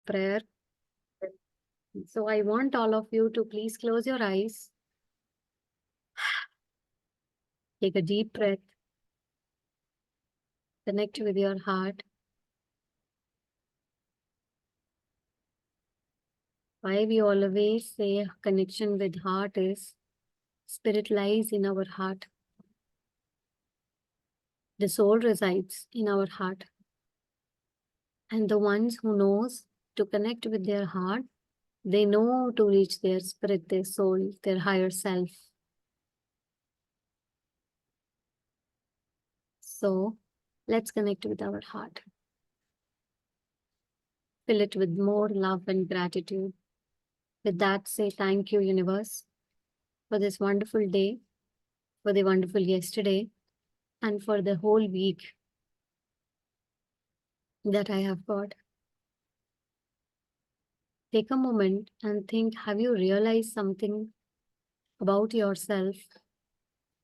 prayer. So I want all of you to please close your eyes. Take a deep breath. Connect with your heart. Why we always say connection with heart is spirit lies in our heart. The soul resides in our heart. And the ones who knows to connect with their heart, they know to reach their spirit, their soul, their higher self. So let's connect with our heart. Fill it with more love and gratitude. With that, say thank you, universe, for this wonderful day, for the wonderful yesterday, and for the whole week that I have got. Take a moment and think, have you realized something about yourself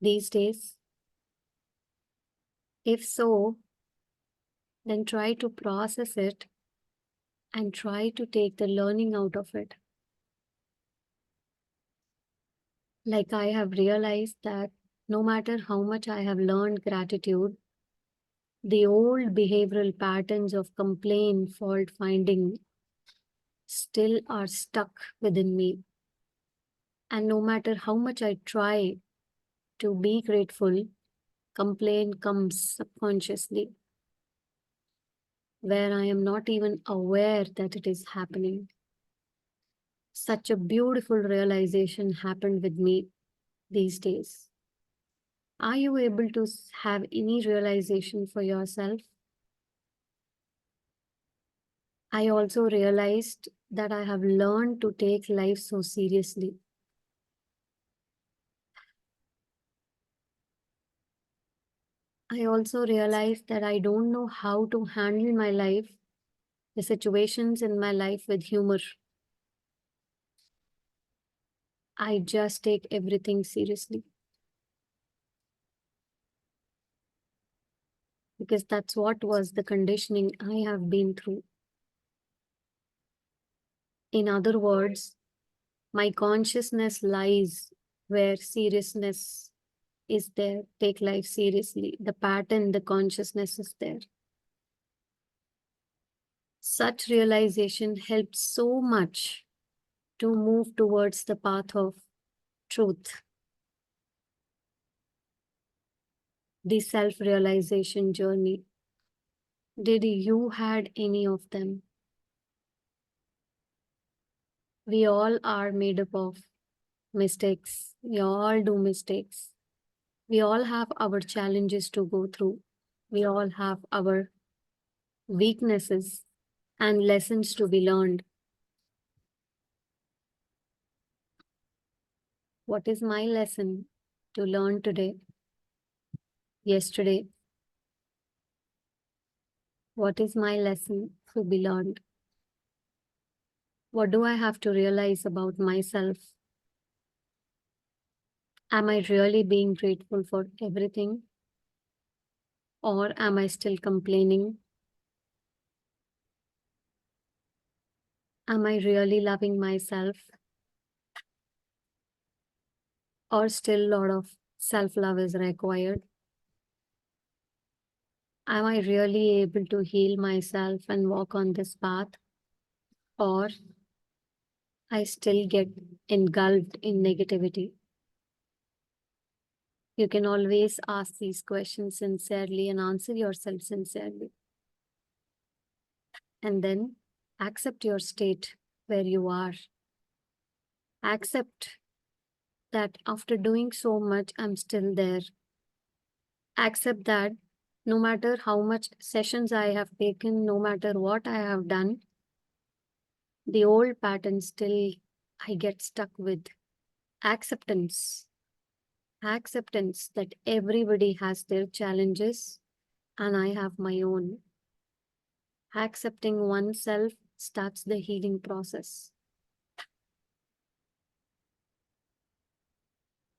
these days? If so, then try to process it and try to take the learning out of it. Like I have realized that no matter how much I have learned gratitude, the old behavioral patterns of complaint, fault finding still are stuck within me. And no matter how much I try to be grateful, complaint comes subconsciously, where I am not even aware that it is happening. Such a beautiful realization happened with me these days. Are you able to have any realization for yourself? I also realized that I have learned to take life so seriously. I also realized that I don't know how to handle my life, the situations in my life with humor. I just take everything seriously. Because that's what was the conditioning I have been through. In other words, my consciousness lies where seriousness is there. Take life seriously. The pattern, the consciousness is there. Such realization helped so much to move towards the path of truth. The self-realization journey. Did you had any of them? We all are made up of mistakes. We all do mistakes. We all have our challenges to go through. We all have our weaknesses and lessons to be learned. What is my lesson to learn today? Yesterday? What is my lesson to be learned? What do I have to realize about myself? Am I really being grateful for everything? Or am I still complaining? Am I really loving myself? Or still a lot of self-love is required? Am I really able to heal myself and walk on this path? Or I still get engulfed in negativity? You can always ask these questions sincerely and answer yourself sincerely. And then accept your state where you are. Accept that after doing so much, I'm still there. Accept that no matter how much sessions I have taken, no matter what I have done, the old pattern still I get stuck with. Acceptance. Acceptance that everybody has their challenges and I have my own. Accepting oneself starts the healing process.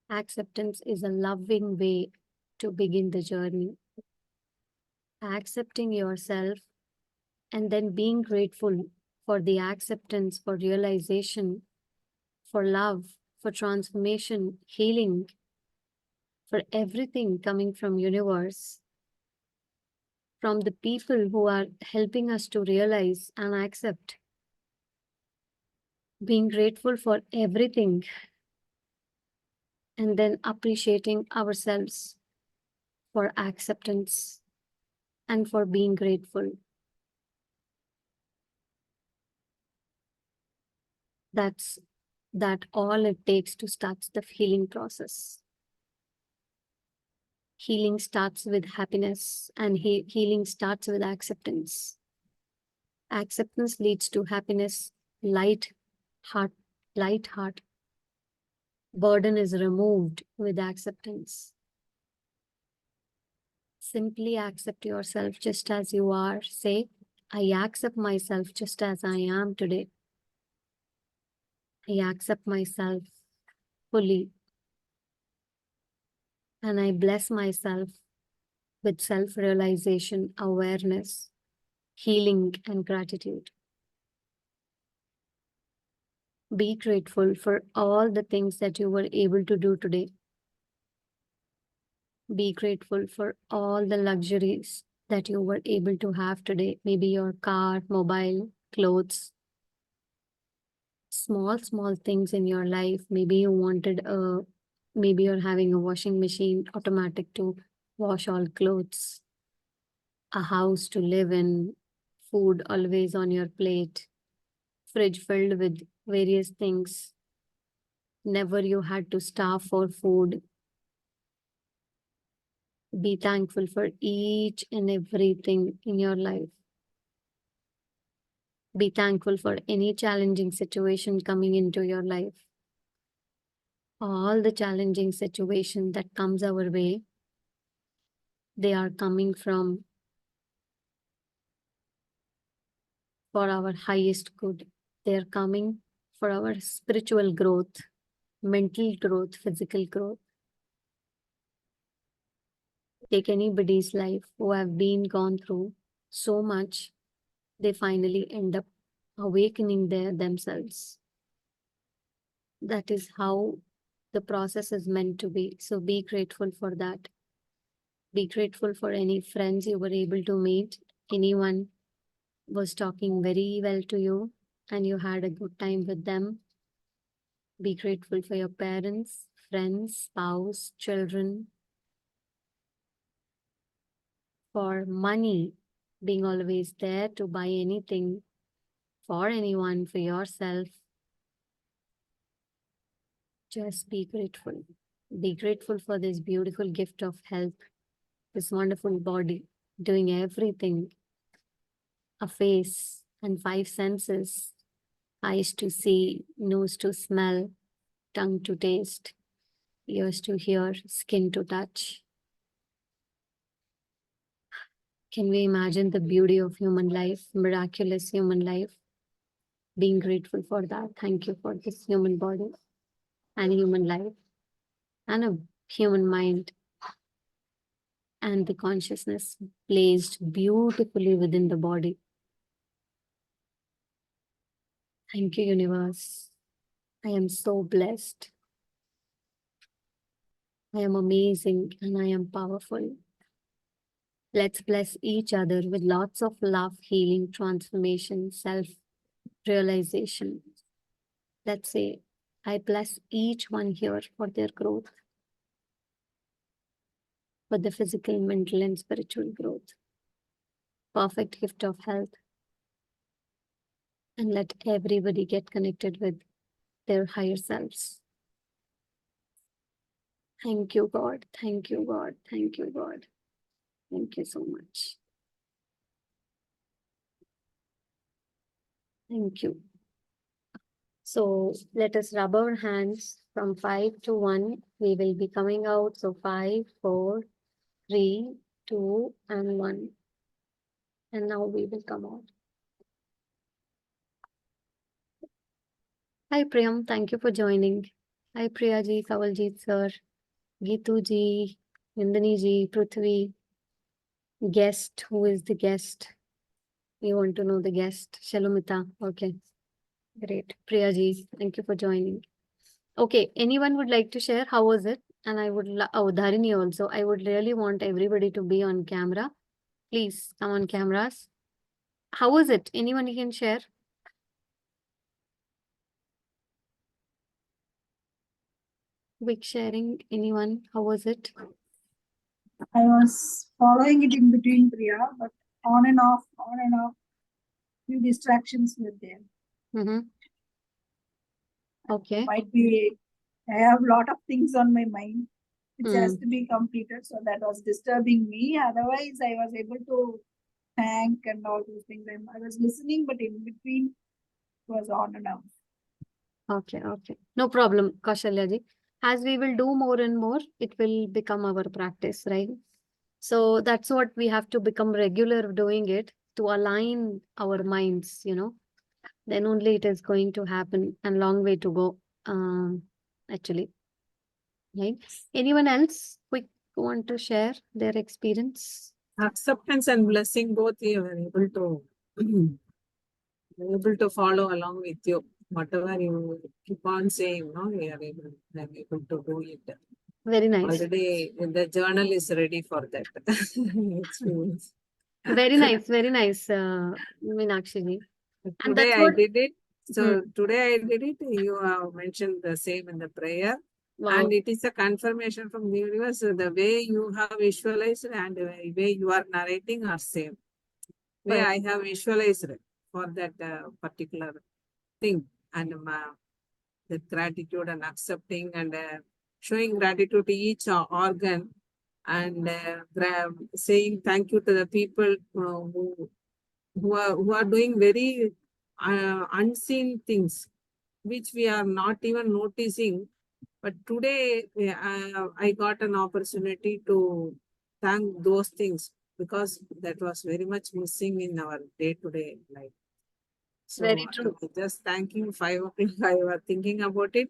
Acceptance is a loving way to begin the journey. Accepting yourself and then being grateful for the acceptance, for realization, for love, for transformation, healing, for everything coming from universe, from the people who are helping us to realize and accept, being grateful for everything, and then appreciating ourselves for acceptance and for being grateful. That all it takes to start the healing process. Healing starts with happiness, and healing starts with acceptance. Acceptance leads to happiness, light heart, light heart. Burden is removed with acceptance. Simply accept yourself just as you are. Say, I accept myself just as I am today. I accept myself fully. And I bless myself with self-realization, awareness, healing, and gratitude. Be grateful for all the things that you were able to do today. Be grateful for all the luxuries that you were able to have today. Maybe your car, mobile, clothes, small things in your life. Maybe you wanted maybe you're having a washing machine automatic to wash all clothes, a house to live in, food always on your plate, fridge filled with various things. Never you had to starve for food. Be thankful for each and everything in your life. Be thankful for any challenging situation coming into your life. All the challenging situation that comes our way, they are coming from for our highest good. They are coming for our spiritual growth, mental growth, physical growth. Take anybody's life who have been gone through so much, they finally end up awakening themselves. That is how the process is meant to be. So be grateful for that. Be grateful for any friends you were able to meet. Anyone was talking very well to you and you had a good time with them. Be grateful for your parents, friends, spouse, children, for money being always there to buy anything for anyone, for yourself. Just be grateful. Be grateful for this beautiful gift of health, this wonderful body, doing everything, a face and five senses, eyes to see, nose to smell, tongue to taste, ears to hear, skin to touch. Can we imagine the beauty of human life, miraculous human life? Being grateful for that. Thank you for this human body and human life and a human mind and the consciousness placed beautifully within the body. Thank you, universe. I am so blessed. I am amazing and I am powerful. Let's bless each other with lots of love, healing, transformation, self-realization. Let's say, I bless each one here for their growth, for the physical, mental, and spiritual growth. Perfect gift of health. And let everybody get connected with their higher selves. Thank you, God. Thank you, God. Thank you, God. Thank you so much. Thank you. So let us rub our hands from 5 to 1. We will be coming out. So 5, 4, 3, 2, and 1. And now we will come out. Hi Priyam, thank you for joining. Hi Priya ji, Kawaljeet sir, Geetu ji, Vindani ji, Prithvi, guest, who is the guest? You want to know the guest, Shalomita. Okay, great. Priyaji, thank you for joining. Okay, anyone would like to share how was it? And I would, oh, Dharini also. I would really want everybody to be on camera. Please come on cameras. How was it? Anyone can share? Quick sharing. Anyone? How was it? I was following it in between, Priya, but on and off, few distractions were there. Mm-hmm. Okay. Might be, I have a lot of things on my mind which has to be completed, so that was disturbing me. Otherwise, I was able to thank and all those things. I was listening, but in between it was on and off. Okay, okay. No problem, Kaushalya ji. As we will do more and more, it will become our practice, right? So that's what we have to become regular doing it to align our minds, then only it is going to happen and long way to go, actually. Right? Anyone else quick want to share their experience? Acceptance and blessing both you were able to follow along with you. Whatever you keep on saying, no, we are able to do it. Very nice. Already the journal is ready for that experience. Very nice, Meenakshi ji. And Today that's I what did it. So today I did it. You have mentioned the same in the prayer. wow. And it is a confirmation from the universe. The way you have visualized and the way you are narrating are same. Way I have visualized for that particular thing. And the gratitude and accepting and showing gratitude to each organ and saying thank you to the people who are doing very unseen things which we are not even noticing. But today I got an opportunity to thank those things because that was very much missing in our day-to-day life. So Very true. just thanking 5 o'clock, I was thinking about it,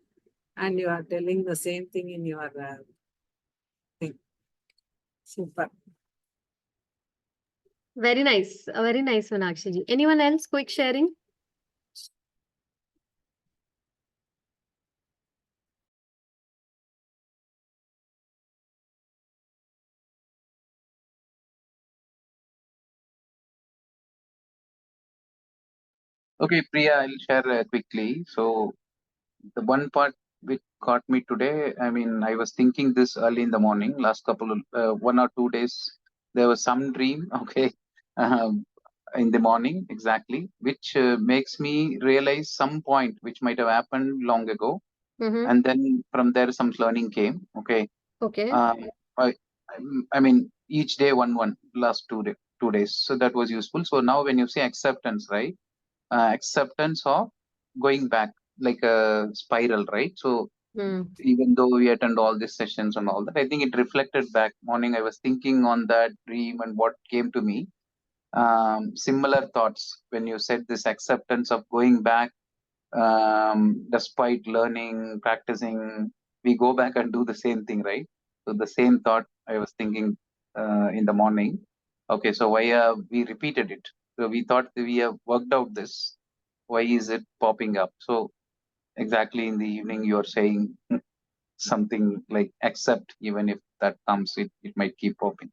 and you are telling the same thing in your thing. Super. Very nice. Very nice, Meenakshi ji. Anyone else quick sharing? Okay, Priya, I'll share quickly. So the one part which caught me today, I mean, I was thinking this early in the morning, last couple of 1 or 2 days, there was some dream, okay, in the morning exactly, which makes me realize some point which might have happened long ago. And then from there, some learning came, okay. Okay. I mean, each day one, last 2 days. So that was useful. So now when you say acceptance, right? Acceptance of going back like a spiral, right? So even though we attend all these sessions and all that, I think it reflected back. Morning, I was thinking on that dream and what came to me. Similar thoughts when you said this acceptance of going back, despite learning, practicing, we go back and do the same thing, right? So the same thought I was thinking in the morning. Okay, so why we repeated it? So we thought that we have worked out this. Why is it popping up? So exactly in the evening, you're saying something like accept, even if that comes, it might keep popping.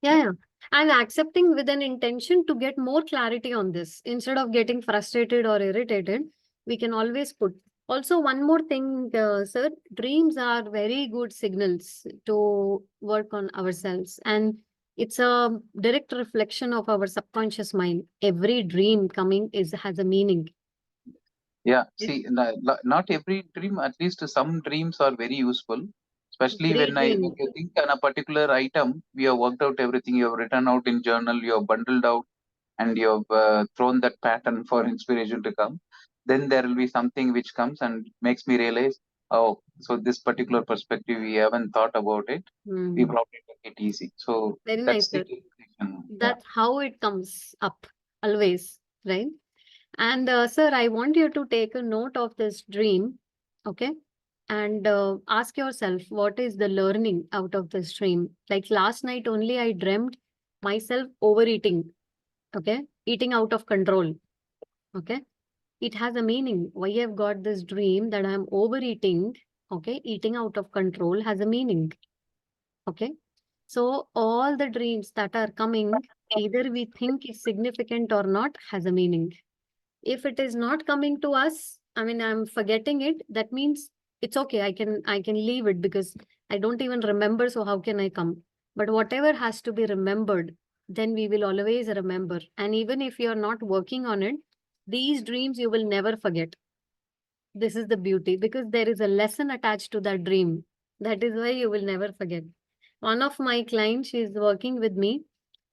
Yeah. And accepting with an intention to get more clarity on this. Instead of getting frustrated or irritated, we can always put. Also, one more thing, sir, dreams are very good signals to work on ourselves. And it's a direct reflection of our subconscious mind. Every dream coming has a meaning. Yeah, see, not every dream, at least some dreams are very useful, especially when you think on a particular item, we have worked out everything, you have written out in journal, you have bundled out, and you have thrown that pattern for inspiration to come. Then there will be something which comes and makes me realize, oh, so this particular perspective, we haven't thought about it. We probably take it easy. So very that's nice, the that's how it comes up always, right? And sir, I want you to take a note of this dream, okay? And ask yourself, what is the learning out of this dream? Like last night only, I dreamt myself overeating, okay? eating out of control. Okay. It has a meaning. Why I've got this dream that I'm overeating. Okay. Eating out of control has a meaning. Okay. So all the dreams that are coming, either we think is significant or not, has a meaning. If it is not coming to us, I mean, I'm forgetting it, that means it's okay. I can leave it because I don't even remember. So how can I come? But whatever has to be remembered, then we will always remember. And even if you're not working on it, these dreams you will never forget. This is the beauty, because there is a lesson attached to that dream. That is why you will never forget. One of my clients, she's working with me.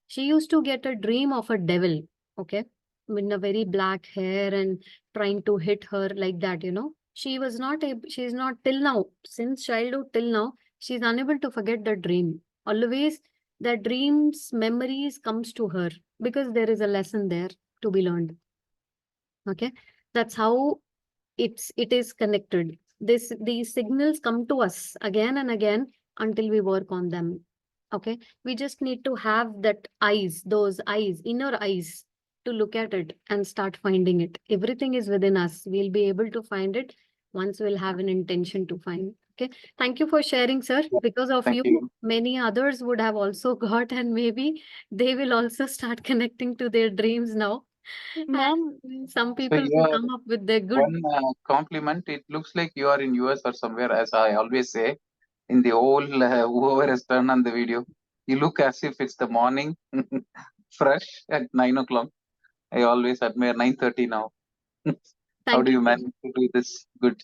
She used to get a dream of a devil, okay, with a very black hair and trying to hit her like that, you know. She was not able, she's not till now, since childhood till now, she's unable to forget the dream. Always the dreams, memories comes to her because there is a lesson there to be learned. Okay. That's how it is connected. These signals come to us again and again until we work on them. Okay, we just need to have that eyes, those eyes, inner eyes, to look at it and start finding it. Everything is within us. We'll be able to find it once we'll have an intention to find. Okay, thank you for sharing, sir. Because of Thank you, you. many others would have also got, and maybe they will also start connecting to their dreams now. Ma'am, And some So people you will are come up with their good. one compliment. It looks like you are in US or somewhere, as I always say. In the whole whoever has turned on the video, you look as if it's the morning, fresh at 9 o'clock. I always admire 9:30 now. How Thank do you, you sir. manage to do this? Good.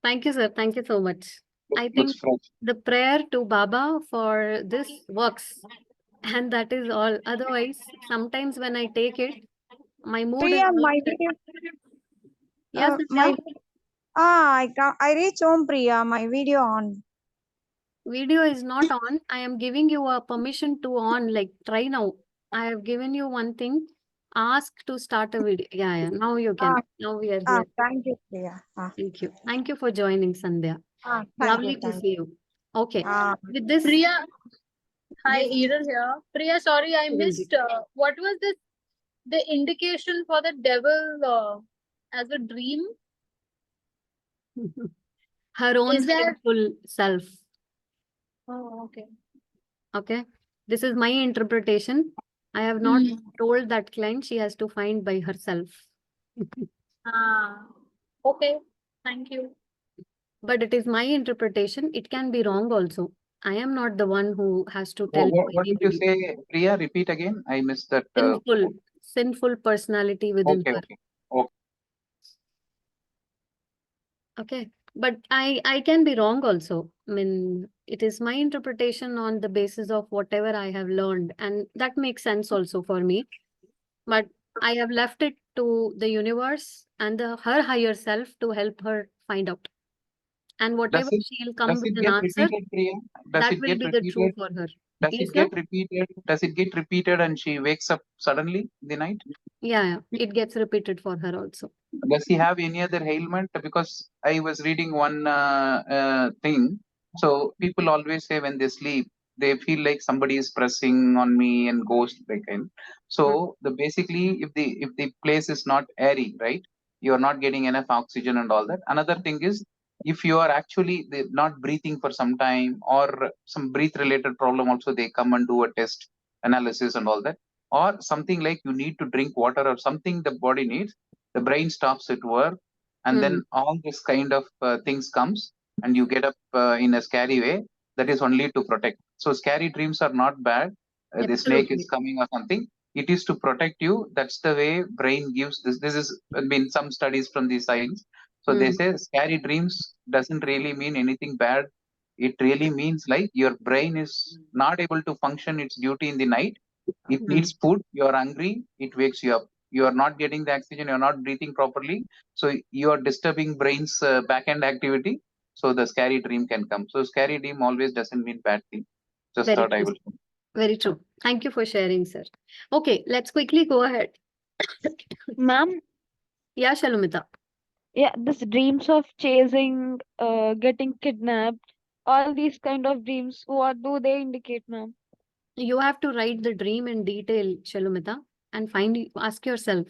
Thank you, sir. Thank you so much. I Looks think fresh. the prayer to Baba for this works. And that is all. Otherwise, sometimes when I take it, my mood is Priya, not my that. video, Yes, my Nitya? I reach home, Priya. My video on. Video is not on. I am giving you a permission to on. Like, try now. I have given you one thing. Ask to start a video. Yeah, yeah. Now you can. Now we are here. Thank you, Priya. Thank you. Thank you for joining, Sandhya. Thank you, Lovely to thank see you. Okay. you. With this, Priya, hi, yes, Eden here. Priya, sorry, I Kiranji. missed. What was the indication for the devil as a dream? Her own Is there? sinful self. Oh, okay. Okay. This is my interpretation. I have not Hmm. told that client, she has to find by herself. Ah, okay. Thank you. But it is my interpretation. It can be wrong also. I am not the one who has to tell What did you anybody. say, Priya? Repeat again. I missed that. Sinful personality within Okay, her. okay. Okay. Okay. But I can be wrong also. I mean, it is my interpretation on the basis of whatever I have learned. And that makes sense also for me. But I have left it to the universe and her higher self to help her find out. And whatever she'll come Does with it an get answer, repeated, Priya? Does that it will get be the truth repeated? for her. Does Yes, it sir? get repeated? Does it get repeated and she wakes up suddenly in the night? Yeah, it gets repeated for her also. Does he have any other ailment? Because I was reading one thing. So people always say when they sleep, they feel like somebody is pressing on me and ghost like kind. So the basically, if the place is not airy, right, you are not getting enough oxygen and all that. Another thing is if you are actually not breathing for some time or some breath related problem, also they come and do a test analysis and all that, or something like you need to drink water or something the body needs, the brain stops at work, and then all this kind of things comes and you get up in a scary way. That is only to protect. So scary dreams are not bad. The snake is Absolutely. coming or something, it is to protect you. That's the way brain gives this is, I mean, some studies from the science. So they say scary dreams doesn't really mean anything bad. It really means like your brain is not able to function its duty in the night. It needs food, you are hungry, it wakes you up. You are not getting the oxygen, you are not breathing properly, so you are disturbing brain's back end activity. So the scary dream can come. So scary dream always doesn't mean bad thing. Just Very thought I true. will. Very true. Thank you for sharing, sir. Okay, let's quickly go ahead. Ma'am, Yeah, Shalomita. yeah, this dreams of chasing, getting kidnapped, all these kind of dreams, what do they indicate, ma'am? You have to write the dream in detail, Shalomita. and ask yourself.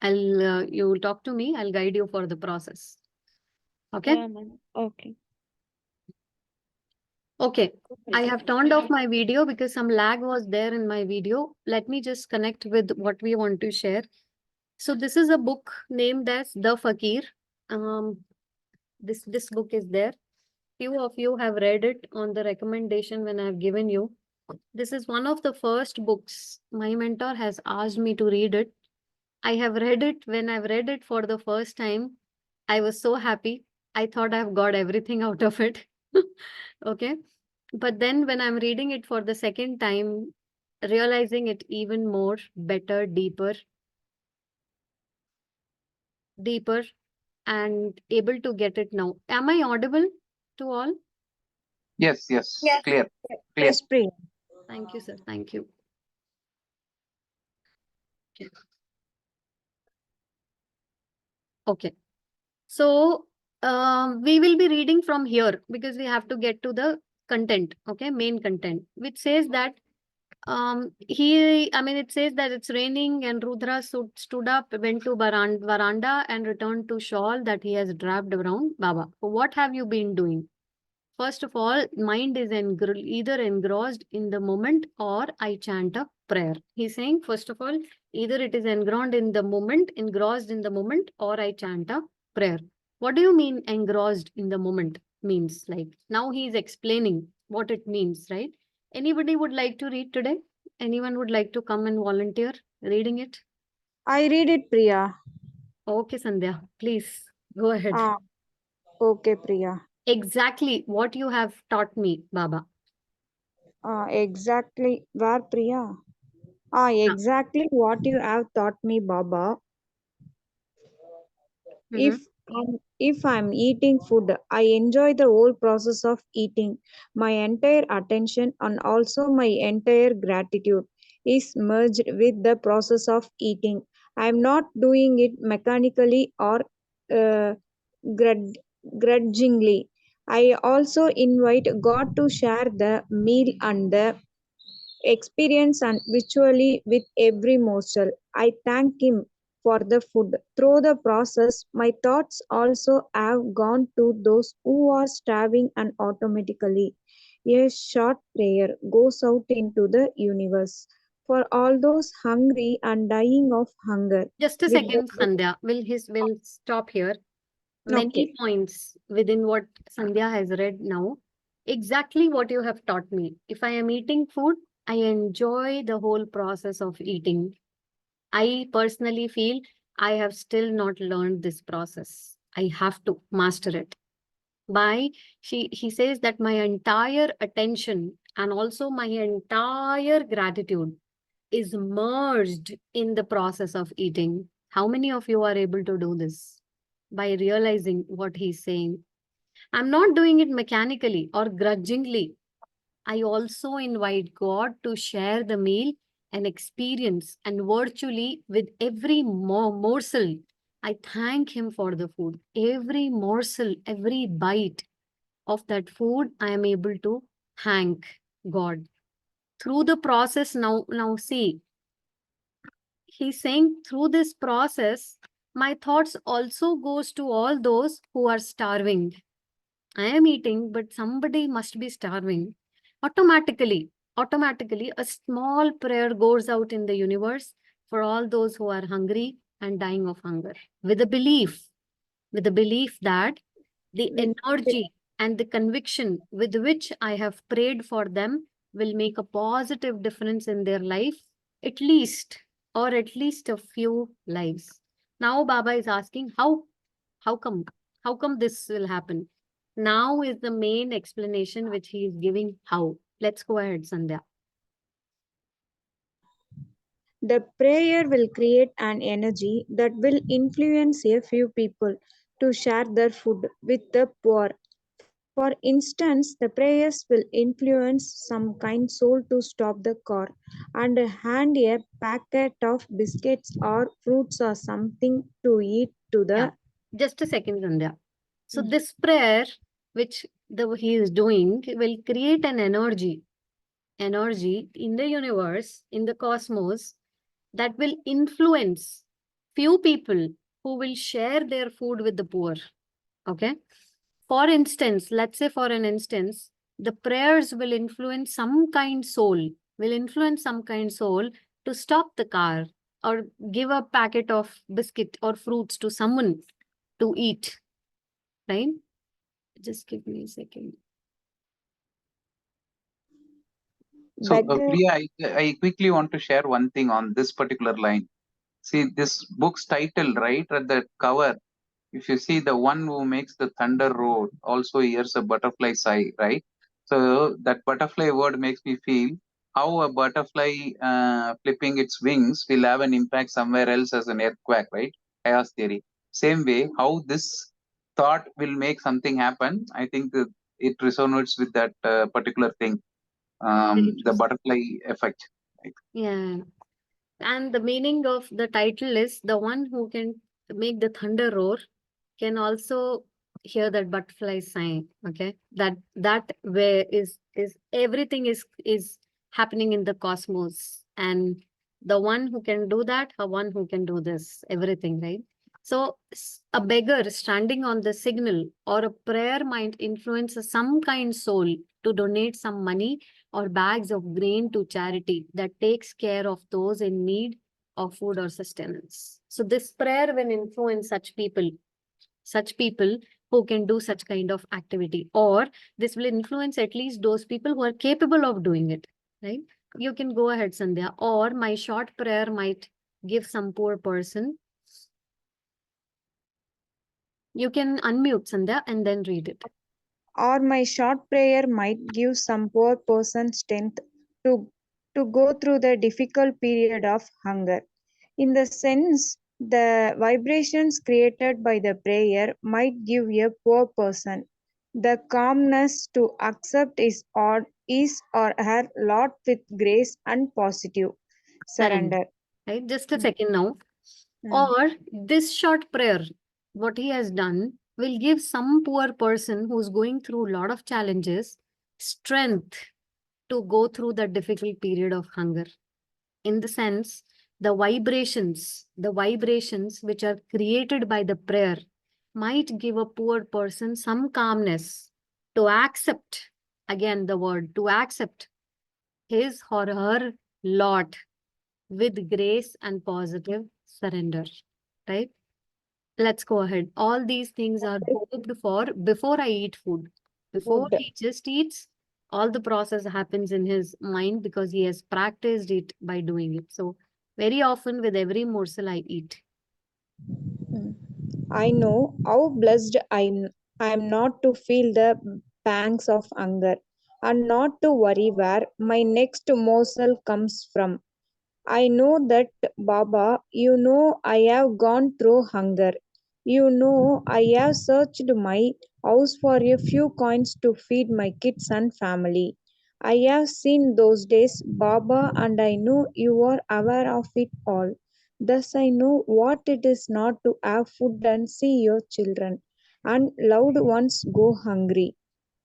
You will talk to me, I'll guide you for the process. Okay? Yeah, ma'am. Okay. Okay. I have turned off my video because some lag was there in my video. Let me just connect with what we want to share. So this is a book named as The Fakir. This book is there. Few of you have read it on the recommendation when I've given you. This is one of the first books. My mentor has asked me to read it. I have read it. When I've read it for the first time, I was so happy. I thought I've got everything out of it. Okay. But then when I'm reading it for the second time, realizing it even more, better, deeper, and able to get it now. Am I audible to all? Yes, yes, Yes. clear. Yes, Priya. Thank you, sir. Thank you. Okay. Okay. So we will be reading from here because we have to get to the content, okay, main content, which says that it says that it's raining and Rudra stood up, went to veranda and returned to shawl that he has wrapped around Baba. So what have you been doing? First of all, mind is either engrossed in the moment or I chant a prayer. He's saying, first of all, either it is engrossed in the moment, or I chant a prayer. What do you mean engrossed in the moment means? Like now he's explaining what it means, right? Anybody would like to read today? Anyone would like to come and volunteer reading it? I read it, Priya. Okay, Sandhya, please go ahead. Okay, Priya. Exactly what you have taught me, Baba. Exactly where, Priya? Exactly what you have taught me, Baba. Mhm. If I'm eating food, I enjoy the whole process of eating. My entire attention and also my entire gratitude is merged with the process of eating. I'm not doing it mechanically or uh, grudgingly. I also invite God to share the meal and the experience and visually with every morsel. I thank Him for the food. Through the process, my thoughts also have gone to those who are starving, and automatically a short prayer goes out into the universe for all those hungry and dying of hunger. Just a With second, Sandhya. We'll stop here. Many okay. points within what Sandhya has read now. Exactly what you have taught me. If I am eating food, I enjoy the whole process of eating. I personally feel I have still not learned this process. I have to master it. He says that my entire attention and also my entire gratitude is merged in the process of eating. How many of you are able to do this by realizing what he's saying? I'm not doing it mechanically or grudgingly. I also invite God to share the meal and experience, and virtually with every morsel, I thank Him for the food. Every morsel, every bite of that food, I am able to thank God. Through the process, now see, he's saying through this process, my thoughts also goes to all those who are starving. I am eating, but somebody must be starving. Automatically, a small prayer goes out in the universe for all those who are hungry and dying of hunger. With the belief that the energy and the conviction with which I have prayed for them will make a positive difference in their life, at least, or at least a few lives. Now Baba is asking, how come? How come this will happen? Now is the main explanation which he is giving how. Let's go ahead, Sandhya. The prayer will create an energy that will influence a few people to share their food with the poor. For instance, the prayers will influence some kind soul to stop the car and hand a packet of biscuits or fruits or something to eat to the. Yeah. Just a second, Sandhya. So this prayer, which he is doing, will create an energy in the universe, in the cosmos, that will influence few people who will share their food with the poor. Okay. For instance, let's say for an instance, the prayers will influence some kind soul, to stop the car or give a packet of biscuit or fruits to someone to eat, right? Just give me a second. So, Beggar, Priya, I quickly want to share one thing on this particular line. See, this book's title, right, at the cover, if you see the one who makes the thunder roar also hears a butterfly sigh, right? So that butterfly word makes me feel how a butterfly flipping its wings will have an impact somewhere else as an earthquake, right? Chaos theory. Same way, how this thought will make something happen, I think that it resonates with that particular thing, Very the true. butterfly effect. Right? Yeah. And the meaning of the title is the one who can make the thunder roar can also hear that butterfly sign. Okay. That way is everything is happening in the cosmos. And the one who can do that, the one who can do this, everything, right? So a beggar standing on the signal or a prayer might influence some kind soul to donate some money or bags of grain to charity that takes care of those in need of food or sustenance. So this prayer will influence such people who can do such kind of activity, or this will influence at least those people who are capable of doing it, right? You can go ahead, Sandhya. Or my short prayer might give some poor person. You can unmute, Sandhya, and then read it. or my short prayer might give some poor person strength to, to go through the difficult period of hunger. In the sense, the vibrations created by the prayer might give a poor person the calmness to accept his or her lot with grace and positive Surrender. surrender. Right? Just a second now. Mm. Or this short prayer, what he has done, will give some poor person who's going through a lot of challenges strength to go through the difficult period of hunger. In the sense, the vibrations which are created by the prayer might give a poor person some calmness to accept, again the word, to accept his or her lot with grace and positive surrender, right? Let's go ahead. All these things are hoped for before I eat food. Before Food. he just eats, all the process happens in his mind because he has practiced it by doing it. So very often with every morsel I eat. Mm. I know how blessed I am not to feel the pangs of hunger and not to worry where my next morsel comes from. I know that, Baba, you know I have gone through hunger. You know I have searched my house for a few coins to feed my kids and family. I have seen those days, Baba, and I know you are aware of it all. Thus I know what it is not to have food and see your children and loved ones go hungry.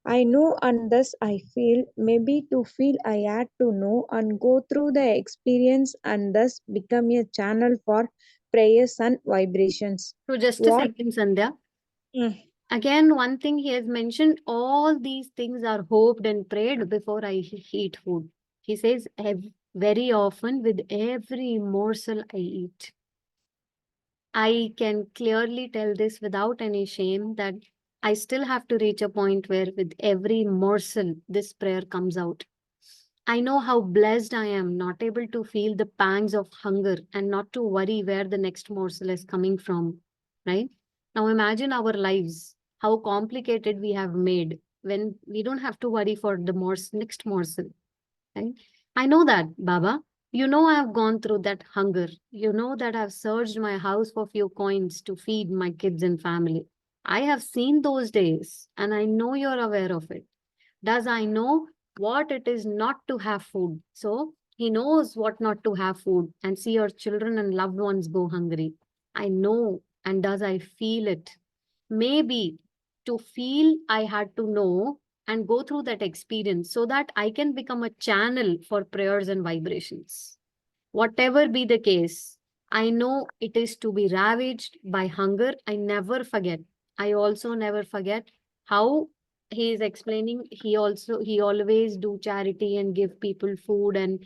I know and thus I feel, maybe to feel I had to know and go through the experience and thus become a channel for prayers and vibrations. So just a What? second, Sandhya. Mm. Again, one thing he has mentioned, all these things are hoped and prayed before I eat food. He says, very often with every morsel I eat. I can clearly tell this without any shame that I still have to reach a point where with every morsel, this prayer comes out. I know how blessed I am, not able to feel the pangs of hunger and not to worry where the next morsel is coming from, right? Now imagine our lives, how complicated we have made when we don't have to worry for the next morsel, right? I know that, Baba. You know I have gone through that hunger. You know that I've searched my house for few coins to feed my kids and family. I have seen those days and I know you're aware of it. Does I know what it is not to have food? So he knows what not to have food and see your children and loved ones go hungry. I know, and does I feel it? Maybe to feel I had to know and go through that experience so that I can become a channel for prayers and vibrations. Whatever be the case, I know it is to be ravaged by hunger. I never forget. I also never forget how he is explaining. He always do charity and give people food, and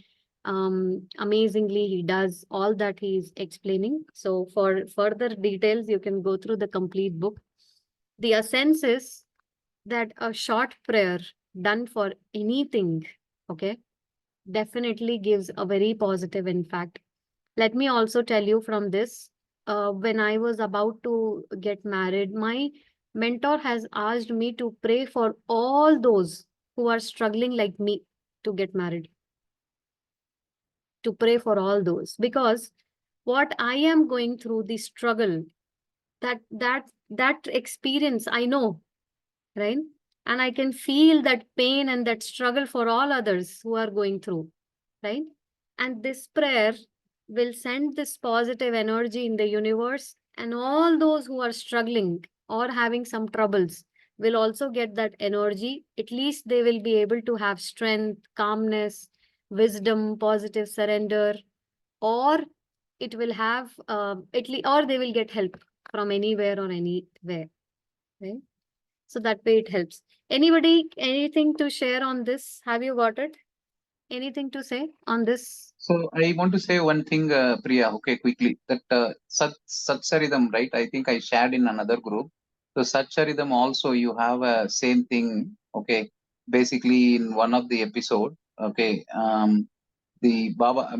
amazingly he does all that he is explaining. So for further details, you can go through the complete book. The essence is that a short prayer done for anything, okay, definitely gives a very positive impact. Let me also tell you from this, when I was about to get married, my mentor has asked me to pray for all those who are struggling like me to get married. To pray for all those, because what I am going through, the struggle, that experience, I know, right? And I can feel that pain and that struggle for all others who are going through, right? And this prayer will send this positive energy in the universe, and all those who are struggling or having some troubles will also get that energy. At least they will be able to have strength, calmness, wisdom, positive surrender, or it will have at least, or they will get help from anywhere or anywhere, right? So that way it helps. Anybody, anything to share on this? Have you got it? Anything to say on this? So I want to say one thing, Priya, okay, quickly, that Satsaridam, right? I think I shared in another group. So Satsaridam also, you have a same thing, okay, basically in one of the episode, okay, the Baba,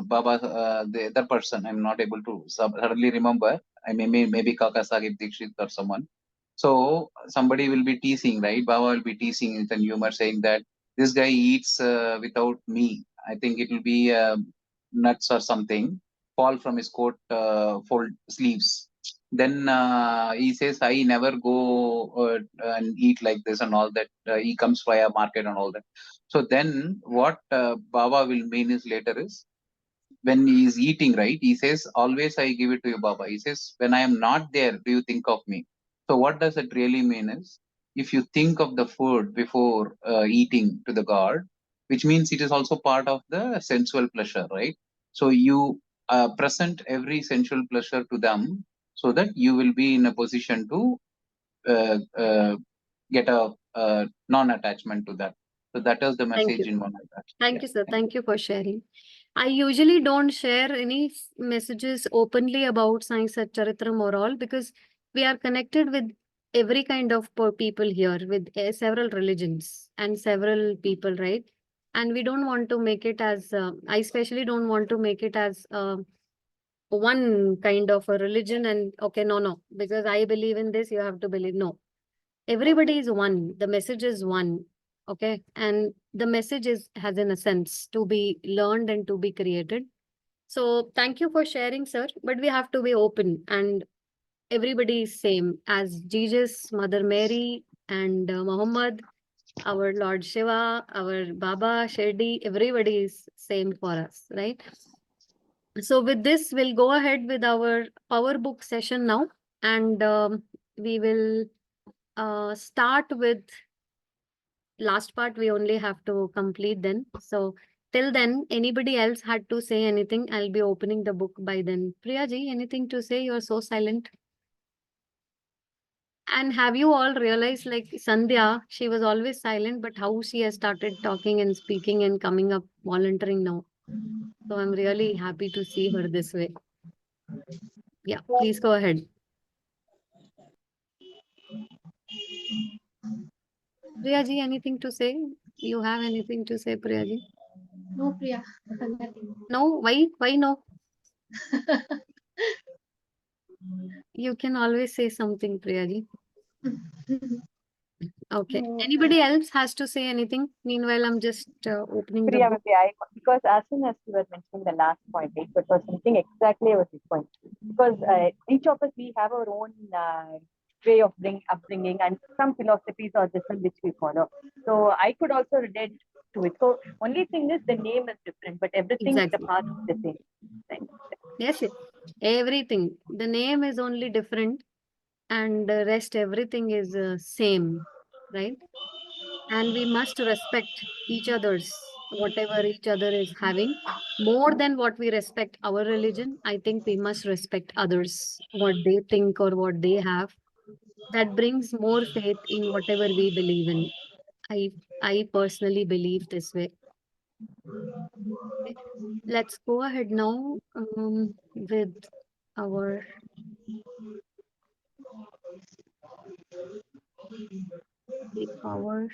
Baba, the other person, I'm not able to suddenly remember. I maybe Kaka Sahib Dikshit or someone. So somebody will be teasing, right? Baba will be teasing with a humor saying that this guy eats without me. I think it will be nuts or something fall from his coat fold sleeves. Then he says, I never go and eat like this and all that. He comes via market and all that. So then what Baba will mean is later is when he is eating, right? He says, always I give it to you, Baba. He says, when I am not there, do you think of me? So what does it really mean is, if you think of the food before eating to the God, which means it is also part of the sensual pleasure, right? So you present every sensual pleasure to them so that you will be in a position to get a non-attachment to that. So that is the Thank message you. in one of that. Thank Yeah, you, sir. thank you. Thank you for sharing. I usually don't share any messages openly about Sai Satcharitram or all, because we are connected with every kind of people here, with several religions and several people, right? And we don't want to make it as, I especially don't want to make it as one kind of a religion and okay, no, because I believe in this, you have to believe. No, everybody is one. The message is one. Okay. And the message is has an essence to be learned and to be created. So thank you for sharing, sir. But we have to be open, and everybody is same as Jesus, Mother Mary, and Muhammad, our Lord Shiva, our Baba, Shirdi, everybody is same for us, right? So with this, we'll go ahead with our power book session now, and we will start with last part. We only have to complete then. So till then, anybody else had to say anything? I'll be opening the book by then. Priya ji, anything to say? You're so silent. And have you all realized, like Sandhya, she was always silent, but how she has started talking and speaking and coming up, volunteering now. So I'm really happy to see her this way. Yeah, please go ahead. Priya ji, anything to say? You have anything to say, Priya ji? No, Priya, nothing. No? Why? Why no? You can always say something, Priya ji. Okay. No, Anybody else has to say anything? Meanwhile, I'm just opening the Priya, book. maybe because as soon as you were mentioning the last point, it was something exactly I was this point. Because each of us, we have our own way of upbringing, and some philosophies are different which we follow. So I could also relate to it. So only thing is the name is different, but everything, Exactly. the path is the same. Right? Yes, yes. Everything. The name is only different, and the rest, everything is same, right? And we must respect each other's whatever each other is having. More than what we respect our religion, I think we must respect others, what they think or what they have. That brings more faith in whatever we believe in. I personally believe this way. Okay. Let's go ahead now with our the power.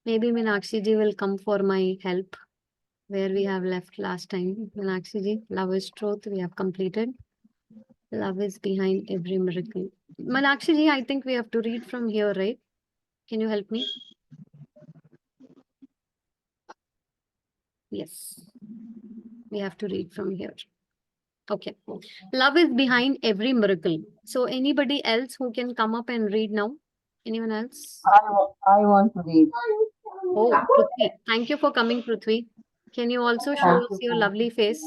Maybe Meenakshi ji will come for my help where we have left last time. Meenakshi ji, love is truth. We have completed. Love is behind every miracle. Meenakshi ji, I think we have to read from here, right? Can you help me? Yes. We have to read from here. Okay. Love is behind every miracle. So anybody else who can come up and read now? Anyone else? I want to read. Oh, Prithvi. Thank you for coming, Prithvi. Can you also show us your lovely face?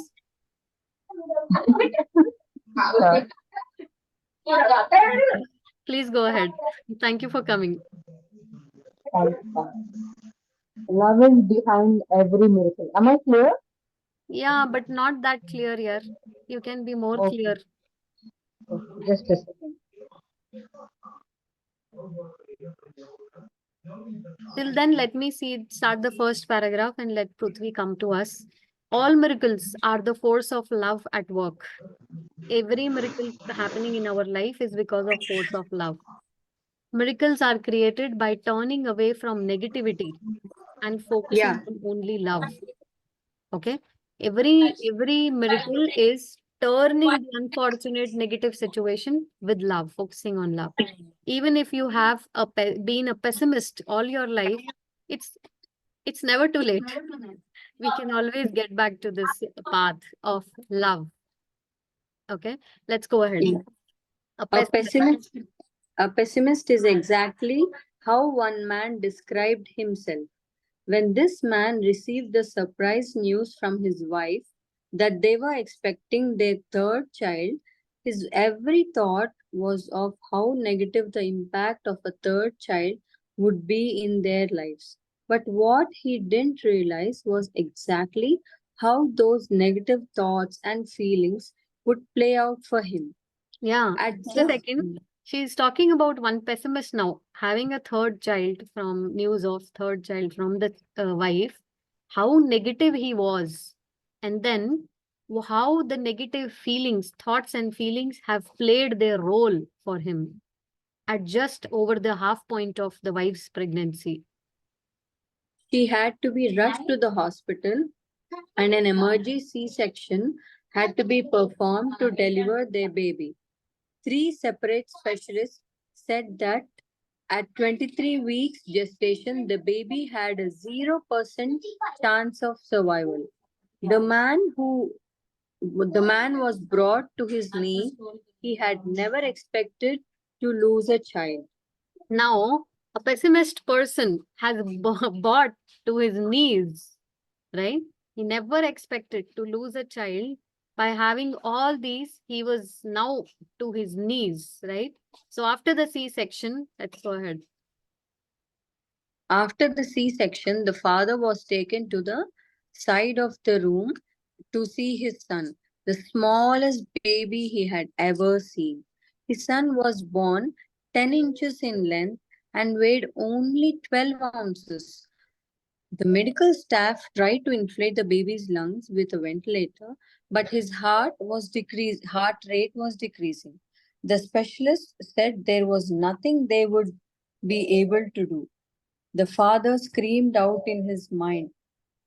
Please go ahead. Thank you for coming. Love is behind every miracle. Am I clear? Yeah, but not that clear here. You can be more Okay. clear. Okay, just a second. Till then, let me start the first paragraph and let Prithvi come to us. All miracles are the force of love at work. Every miracle happening in our life is because of force of love. Miracles are created by turning away from negativity and focusing on only love. Okay. Every miracle is turning the unfortunate negative situation with love, focusing on love. Even if you have been a pessimist all your life, it's never too late. We can always get back to this path of love. Okay, let's go ahead. Yeah. A A pessimist. pessimist is exactly how one man described himself. When this man received the surprise news from his wife that they were expecting their third child, his every thought was of how negative the impact of a third child would be in their lives. But what he didn't realize was exactly how those negative thoughts and feelings would play out for him. Yeah, At just a just second. She's talking about one pessimist now, having a third child from news of third child from the wife, how negative he was. And then how the negative feelings, thoughts and feelings have played their role for him at just over the half point of the wife's pregnancy. she had to be rushed to the hospital and an emergency C-section had to be performed to deliver their baby. 3 separate specialists said that at 23 weeks gestation, the baby had a 0% chance of survival. The man was brought to his knee. He had never expected to lose a child. Now, a pessimist person has bought to his knees, right? He never expected to lose a child. By having all these, he was now to his knees, right? So after the C-section, let's go ahead. After the C-section, the father was taken to the side of the room to see his son, the smallest baby he had ever seen. His son was born 10 inches in length and weighed only 12 ounces. The medical staff tried to inflate the baby's lungs with a ventilator, but his heart rate was decreasing. The specialist said there was nothing they would be able to do. The father screamed out in his mind,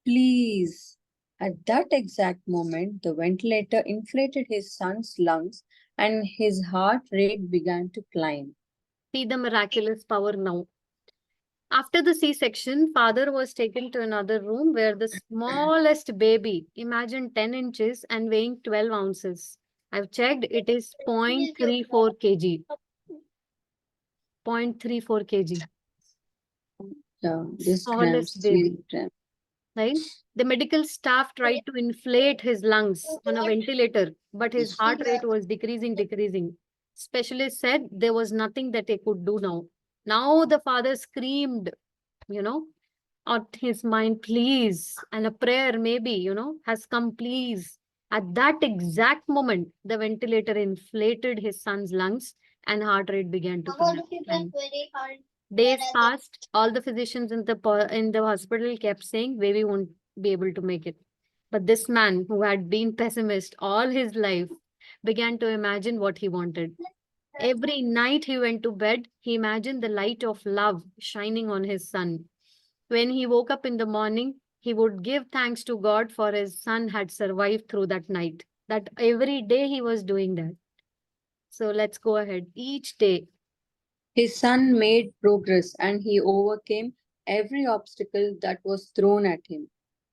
"Please." At that exact moment, the ventilator inflated his son's lungs and his heart rate began to climb. See the miraculous power now. After the C-section, father was taken to another room where the smallest baby, imagine 10 inches and weighing 12 ounces. I've checked, it is 0.34 kg. 0.34 kg. Yeah, this Smallest baby. Right? The medical staff tried to inflate his lungs on a ventilator, but his heart rate was decreasing. Specialist said there was nothing that they could do now. Now the father screamed, on his mind, please, and a prayer maybe, has come, please. At that exact moment, the ventilator inflated his son's lungs and heart rate began to come down. Days passed. All the physicians in the hospital kept saying, baby won't be able to make it. But this man, who had been pessimist all his life, began to imagine what he wanted. Every night he went to bed, he imagined the light of love shining on his son. When he woke up in the morning, he would give thanks to God for his son had survived through that night. That every day he was doing that. So let's go ahead. Each day, His son made progress and he overcame every obstacle that was thrown at him.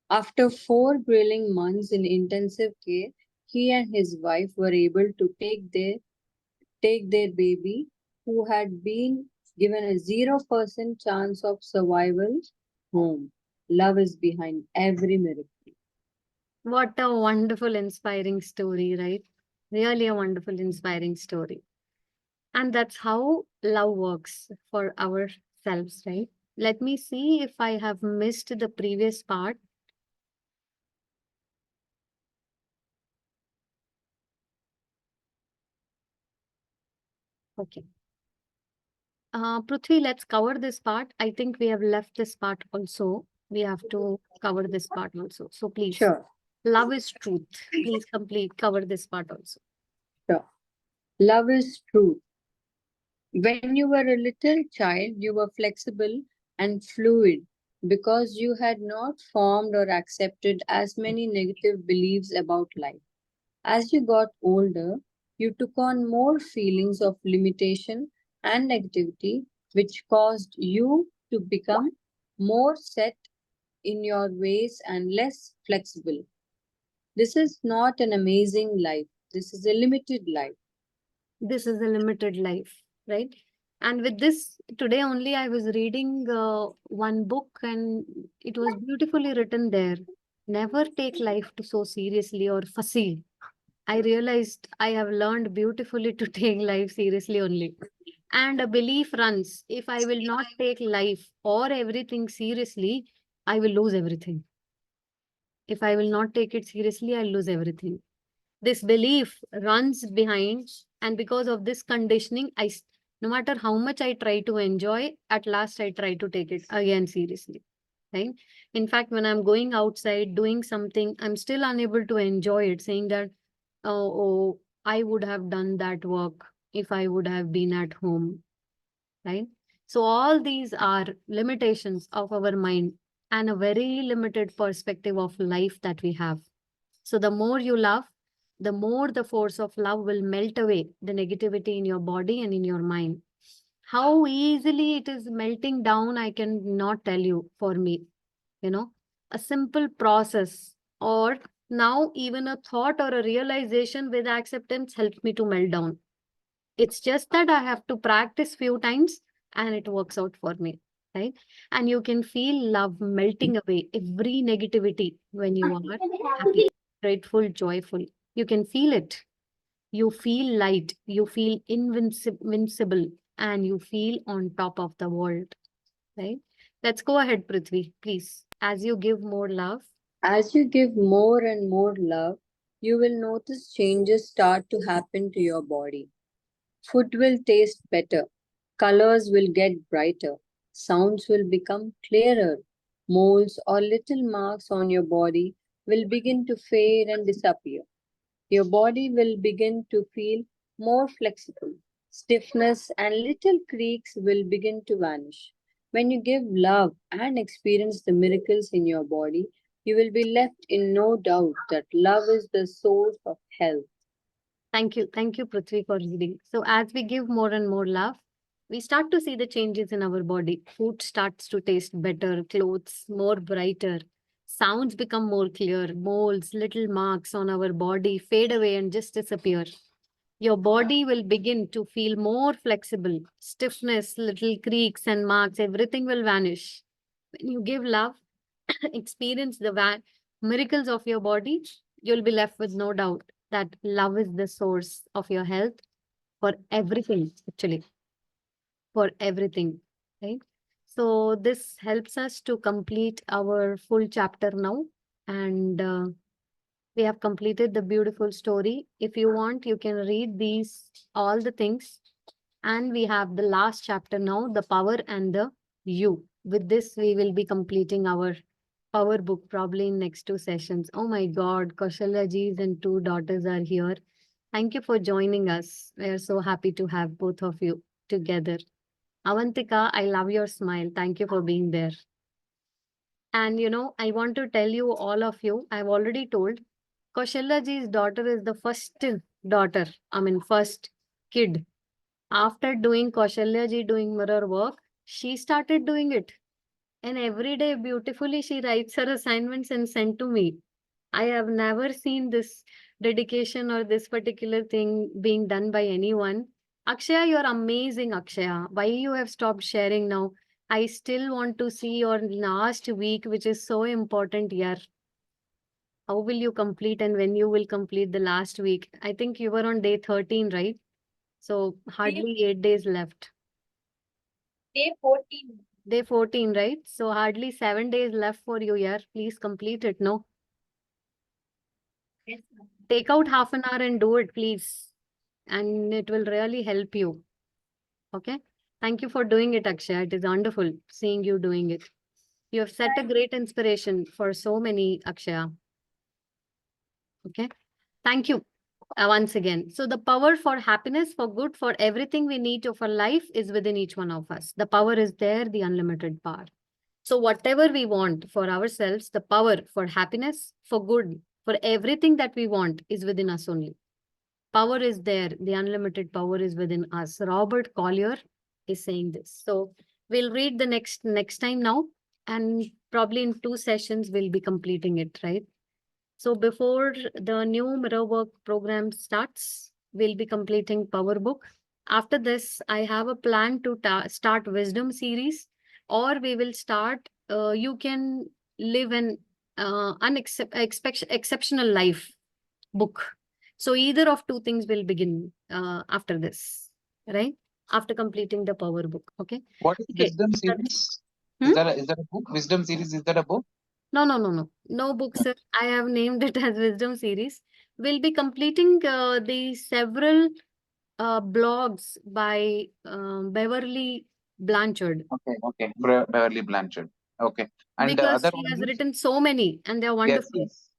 After 4 grueling months in intensive care, he and his wife were able to take their baby, who had been given a 0% chance of survival, home. Love is behind every miracle. what a wonderful, inspiring story, right? Really a wonderful, inspiring story. And that's how love works for ourselves, right? Let me see if I have missed the previous part. Okay. Prithvi, let's cover this part. I think we have left this part also. We have to cover this part also. So please, Sure, love is truth. Please cover this part also. sure. Love is truth. When you were a little child, you were flexible and fluid because you had not formed or accepted as many negative beliefs about life. As you got older, you took on more feelings of limitation and negativity, which caused you to become more set in your ways and less flexible. This is not an amazing life. This is a limited life. This is a limited life, right? And with this, today only I was reading one book and it was beautifully written there. Never take life to so seriously or fussy. I realized I have learned beautifully to take life seriously only. And a belief runs, if I will not take life or everything seriously, I will lose everything. If I will not take it seriously, I'll lose everything. This belief runs behind, and because of this conditioning, no matter how much I try to enjoy, at last I try to take it again seriously. Right? In fact, when I'm going outside doing something, I'm still unable to enjoy it, saying that, oh, I would have done that work if I would have been at home. Right? So all these are limitations of our mind and a very limited perspective of life that we have. So the more you love, the more the force of love will melt away the negativity in your body and in your mind. How easily it is melting down, I cannot tell you for me. A simple process, or now even a thought or a realization with acceptance helps me to melt down. It's just that I have to practice few times and it works out for me, right? And you can feel love melting away every negativity when you are happy, grateful, joyful. You can feel it. You feel light, you feel invincible, and you feel on top of the world, right? Let's go ahead, Prithvi, please. As you give more love, As you give more and more love, you will notice changes start to happen to your body. Food will taste better, colors will get brighter, sounds will become clearer, moles or little marks on your body will begin to fade and disappear. Your body will begin to feel more flexible. Stiffness and little creaks will begin to vanish. When you give love and experience the miracles in your body, you will be left in no doubt that love is the source of health. thank you. Thank you, Prithvi, for reading. So as we give more and more love, we start to see the changes in our body. Food starts to taste better, clothes more brighter, sounds become more clear, moles, little marks on our body fade away and just disappear. Your body will begin to feel more flexible. Stiffness, little creaks and marks, everything will vanish. When you give love, experience the miracles of your body, you'll be left with no doubt that love is the source of your health for everything, actually, for everything, right? So this helps us to complete our full chapter now. And we have completed the beautiful story. If you want, you can read these, all the things. And we have the last chapter now, the power and the you. With this, we will be completing our power book probably in next 2 sessions. Oh my God, Kaushalyaji's and 2 daughters are here. Thank you for joining us. We are so happy to have both of you together. Avantika, I love your smile. Thank you for being there. And I want to tell you, all of you, I've already told, Kaushalyaji's daughter is the first daughter, first kid. After doing Kaushalyaji doing mirror work, she started doing it. And every day beautifully she writes her assignments and sent to me. I have never seen this dedication or this particular thing being done by anyone. Akshaya, you're amazing, Akshaya. Why you have stopped sharing now? I still want to see your last week, which is so important here. How will you complete and when you will complete the last week? I think you were on day 13, right? So hardly 8 days left. Day 14. Day 14, right? So hardly 7 days left for you here. Please complete it, no? Yes, ma'am. Take out half an hour and do it, please. And it will really help you. Okay? Thank you for doing it, Akshay. It is wonderful seeing you doing it. You have set a great inspiration for so many, Akshaya. Okay? Thank you once again. So the power for happiness, for good, for everything we need for life is within each one of us. The power is there, the unlimited power. So whatever we want for ourselves, the power for happiness, for good, for everything that we want is within us only. Power is there. The unlimited power is within us. Robert Collier is saying this. So we'll read the next time now, and probably in 2 sessions we'll be completing it, right? So before the new mirror work program starts, we'll be completing power book. After this, I have a plan to start wisdom series, or we will start, you can live an exceptional life book. So either of 2 things will begin after this, right? After completing the power book, okay? What is Okay. Wisdom series? Hmm? Is that a book? Wisdom series, is that a book? No book, sir. I have named it as Wisdom Series. We'll be completing the several blogs by Beverly Blanchard. Okay. Beverly Blanchard. Okay. And the Because other she one has is? written so many and they're Yes, wonderful. yes.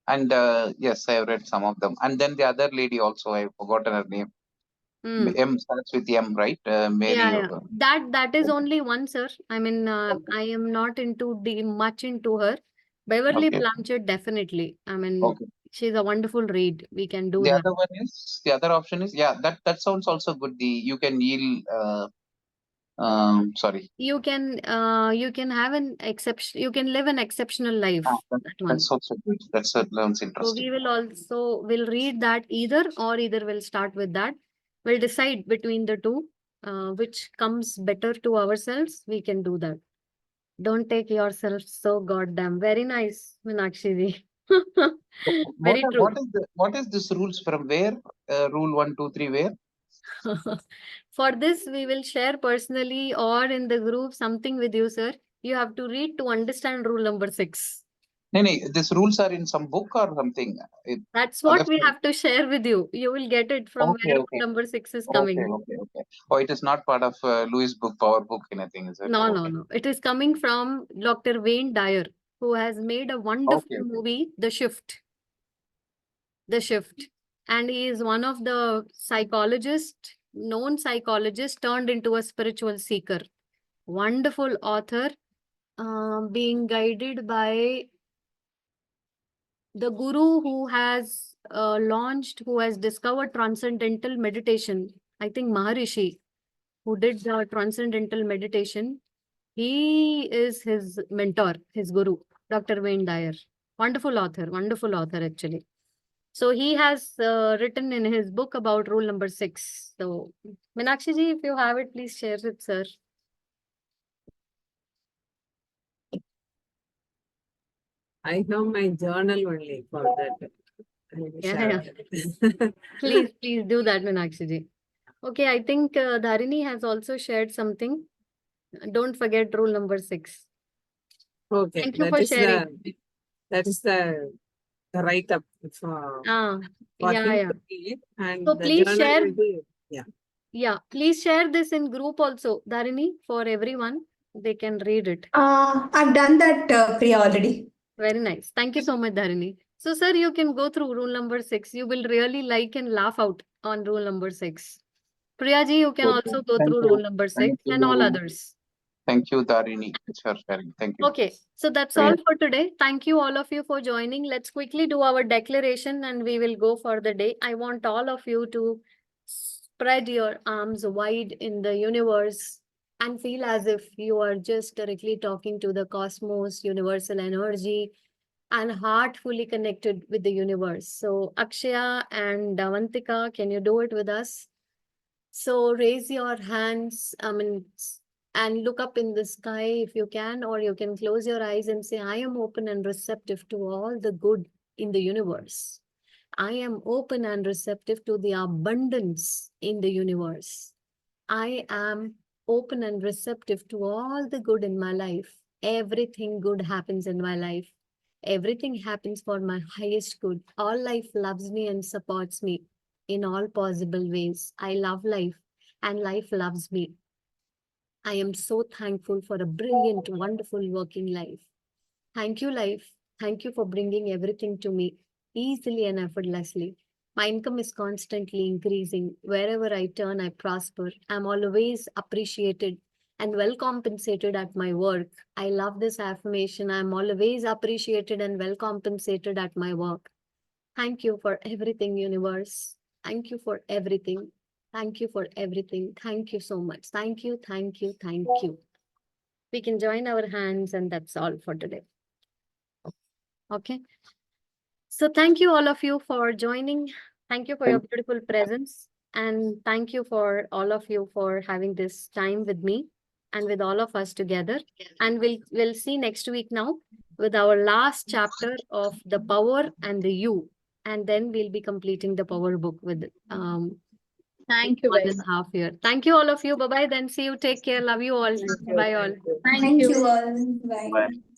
And yes, I have read some of them. And then the other lady also, I've forgotten her name. Hmm. M starts with M, right? Mary. Yeah. That is only one, sir. I mean, I am not much into her. Beverly Okay. Blanchard, definitely. I mean, Okay. she's a wonderful read. We can do The that. other one is, the other option is, yeah, that sounds also good. You can yield, sorry. You can have an exception. You can live an exceptional life. That one. That's also good. That sounds So interesting. we will read that either we'll start with that. We'll decide between the two, which comes better to ourselves. We can do that. Don't take yourself so goddamn. Very nice, Meenakshi ji. Very true. What is this rules from where? Rule 1, 2, 3, where? For this, we will share personally or in the group something with you, sir. You have to read to understand rule number 6. No, these rules are in some book or something. That's what we other- have to share with you. You will get it from Okay, where okay. number 6 is coming. Okay. Oh, it is not part of Louis' book, Power Book, anything, is it? No. It is coming from Dr. Wayne Dyer, who has made a wonderful Okay. movie, The Shift. The Shift. And he is one of the known psychologists turned into a spiritual seeker. Wonderful author, being guided by the guru who has who has discovered transcendental meditation. I think Maharishi, who did the transcendental meditation, he is his mentor, his guru, Dr. Wayne Dyer. Wonderful author actually. So he has written in his book about rule number 6. So Meenakshi ji, if you have it, please share it, sir. I have my journal only for that. Yeah. Please do that, Meenakshi ji. Okay, I think Dharini has also shared something. Don't forget rule number 6. Okay, Thank you that for is sharing. the write-up for Yeah, him yeah. to read, and So the please journal share. will be, yeah. Yeah, please share this in group also, Dharini, for everyone. They can read it. I've done that, Priya, already. Very nice. Thank you so much, Dharini. So, sir, you can go through rule number 6. You will really like and laugh out on rule number 6. Priya ji, you can Okay. also go Thank through you. rule number 6 Thank and all you. others. Thank you, Dharini, for sharing. Thank you. Okay, so that's Priya. all for today. Thank you all of you for joining. Let's quickly do our declaration and we will go for the day. I want all of you to spread your arms wide in the universe and feel as if you are just directly talking to the cosmos, universal energy, and heart fully connected with the universe. So Akshaya and Davantika, can you do it with us? So raise your hands, and look up in the sky if you can, or you can close your eyes and say, I am open and receptive to all the good in the universe. I am open and receptive to the abundance in the universe. I am open and receptive to all the good in my life. Everything good happens in my life. Everything happens for my highest good. All life loves me and supports me in all possible ways. I love life and life loves me. I am so thankful for a brilliant, wonderful working life. Thank you, life. Thank you for bringing everything to me easily and effortlessly. My income is constantly increasing. Wherever I turn, I prosper. I'm always appreciated and well compensated at my work. I love this affirmation. I'm always appreciated and well compensated at my work. Thank you for everything, universe. Thank you for everything. Thank you for everything. Thank you so much. Thank you, thank you, thank you. We can join our hands, and that's all for today. Okay. So thank you all of you for joining. Thank you for your beautiful presence. And thank you for all of you for having this time with me and with all of us together. And we'll see next week now with our last chapter of the power and the you. And then we'll be completing the power book with Thank you, more guys. than half year. Thank you all of you. Bye-bye. Then see you. Take care. Love you all. Bye all. Thank Thank you. you all. Bye. Bye.